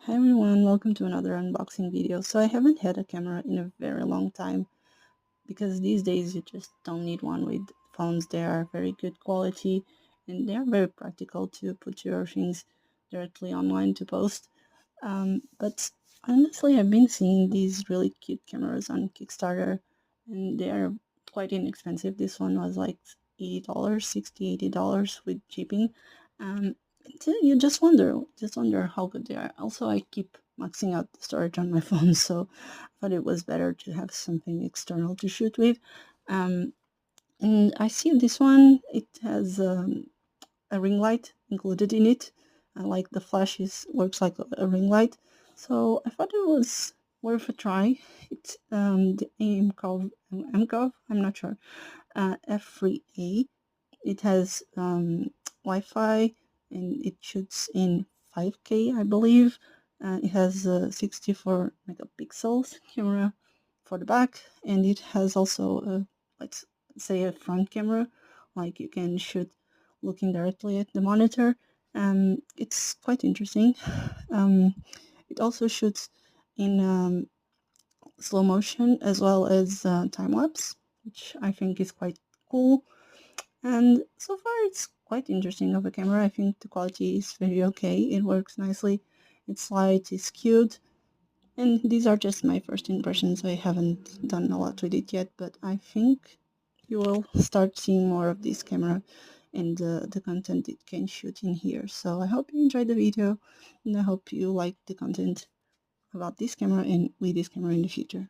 Hi everyone, welcome to another unboxing video. So I haven't had a camera in a very long time because these days you just don't need one with phones. They are very good quality and they are very practical to put your things directly online to post. But honestly, I've been seeing these really cute cameras on Kickstarter and they are quite inexpensive. This one was like $80, $60, $80 with shipping. Um, so you just wonder how good they are. Also, I keep maxing out the storage on my phone, so I thought it was better to have something external to shoot with. Um, and I see this one, it has a ring light included in it. Like the flash works like a ring light. So I thought it was worth a try. It's the Amkov, I'm not sure, f3a. It has Wi-Fi and it shoots in 5K, I believe. It has a 64 megapixels camera for the back, and it has also let's say a front camera, like you can shoot looking directly at the monitor. It's quite interesting. Um, it also shoots in slow motion as well as time lapse, which I think is quite cool. And so far it's quite interesting of a camera. I think the quality is very okay. It works nicely. It's light, it's cute. And these are just my first impressions. I haven't done a lot with it yet, but I think you will start seeing more of this camera and the content it can shoot in here. So I hope you enjoyed the video and I hope you like the content about this camera and with this camera in the future.